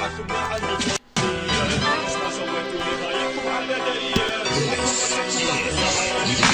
التحكم مع النظرية مش ما سويتوا نهايتكم على دية.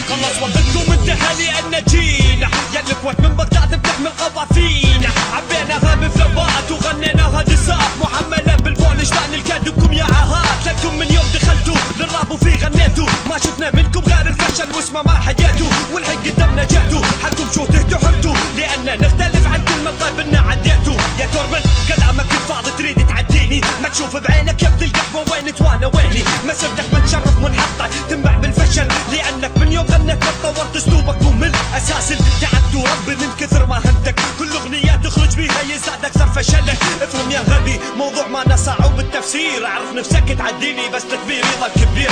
خلص وقتكم انتهى لأن جينا يا الإخوات من بغداد بتحمل قوافينا، عبيناها بفلوات وغنيناها دسات محملة بالفول اشتاق لكادكم يا عهات. لكم من يوم دخلتوا للراب وفي غنيتوا ما شفنا منكم غير الفشل واسمه ما حياتوا، والحين قدامنا جاتوا حالكم شو تهتوا حمتوا لأننا نختلف عن كل من طيب إنا عديتوا. يا تورمن كلامك الفاضي تريد تعديني، ما تشوف بعينك يبدي القهوة وينت وانا ويني، مسيرتك متشرف منحطة تنبع بالفشل لأنك من يوم غنيت طورت اسلوبك مو من اساس تعبت وربي من كثر ما هنتك كل اغنية تخرج بيها يزداد اكثر فشلك. افهم يا غبي موضوع ما صعب بالتفسير، اعرف نفسك تعديني بس تكبيري ضل كبير.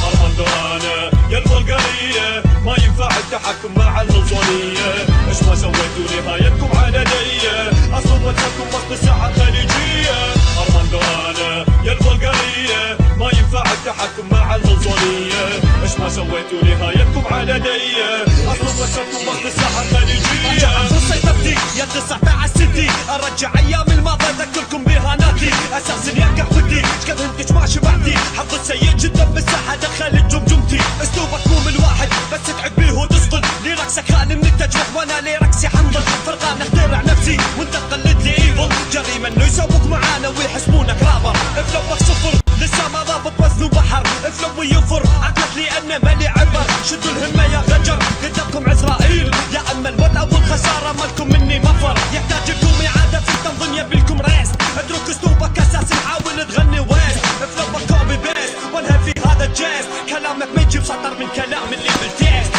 ارمندرانا يا البلغارية ما ينفع التحكم مع النظرية ايش ما سويتوا نهايتكم على دية، اصل وجهكم وسط الساحة الخليجية. ارمندرانا يا البلغارية ما ينفع التحكم مع النظرية ايش ما سويتوا نهايتكم على دية، اصل وجهكم وسط الساحة الخليجية. ارجع سيطرتي يا 19 سنتي ارجع ايام الماضي اذكركم بهاناتي، اساس يا قهوتي شقد انتج ما شبعتي، حظ سيء جدا بالساحة دخل جمجمتي، اسلوبك مو من واحد بس تعب بيه وتصطل، لرقصك خالي من التجريح وانا لرقصي حنظل، فرقان اخترع نفسي وانت تقلد لي ايفل، جريمة انه يسووك معانا ويحسبونك رابر، افلوك صفر لسه ما ضابط وزنه بحر، افلوي ينفر عقلك لانه مالي عبر، شدوا الهمة يا غجر قدامكم عزرائيل، يا اما الموت او الخسارة مالكم مني مفر، يحتاج لكم اعادة في التنظيم يبيلكم ريست، اترك اسلوبك اساسي حاول تغني ويست، افلوك كوبي بيست وانهى في هذا الجيست، كلامك ما يجيب سطر من كلام اللي بالتيست.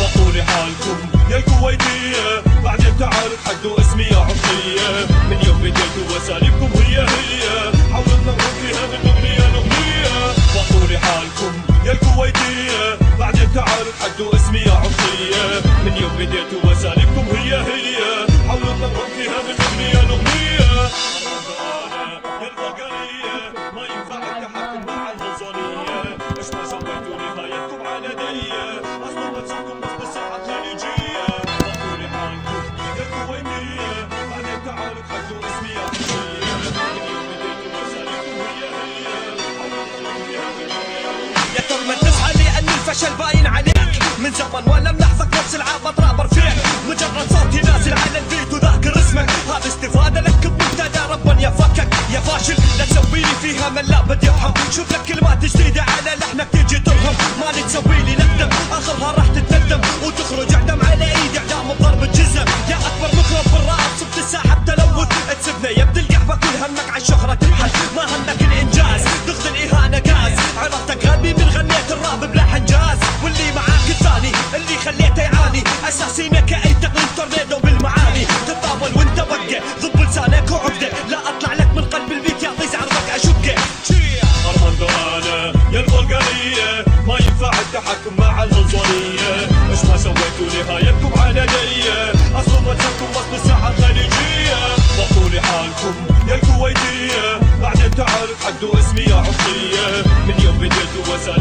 وطولي حالكم يا الكويتية بعدين تعارف حدوا اسمي يا عطية، من يوم بديتوا واساليبكم هي حاولوا تنظروا فيها من اغنية لاغنية. وطولي حالكم يا الكويتية بعدين تعارف حدوا اسمي يا عطية، من يوم بديتوا واساليبكم هي حاولوا تنظروا فيها من اغنية لاغنية. يا البلغارية ما ينفع التحكم مع النظرية ايش ما سويتوا نهايتكم على دية، اصل وجهكم وسط الساحة الخليجية. وطولي حالكم يا الكويتية بعدين تعالوا حدوا اسمي يا عطية، من يوم بديتوا واساليبكم هي حاولوا تنظروا فيها من اغنية. يا ترى ما تسعى لأن الفشل باين عليك من زمن ولا ملاحظك نفس العابة رابر فيك، مجرد صوتي نازل على البيت وذاكر اسمك، هذا استفادة لك بمبتدا ربا يفكك يا فاشل، لا تسويلي فيها من لا بد يفهم، شوف لك كلمات جديدة على لحنك تجي ترهم، مالي تسويلي ندم اخرها راح تتندم وتخرج اعدام على ايدي اعدام بضرب الجزم، يا اكبر مكرم في الراب صبت الساحة بتلوث، تسبنا يبدي القحوة كل همك عالشهرة تبحث، ما همك الانجاز تاخذ الاهانة غاز، عرفتك غبي من غنيت الراب بلا حنجاز، واللي معاك الثاني اللي خليته يعاني، اساسينا كاي تقليد تورنيدو بالمعاني، تتطاول وانت وقه ضب لسانك وعقده، لا اطلع لك من قلب البيت يا طيز عرضك اشقه. ارمندرانا يا البلغارية ما ينفع التحكم مع النظرية ايش ما سويتوا نهايتكم على دية، اصل وجهكم وسط الساحة الخليجية. وطولي حالكم يا الكويتية بعدين تعارف حدوا اسمي يا عطية، من يوم بديتوا وساليبكم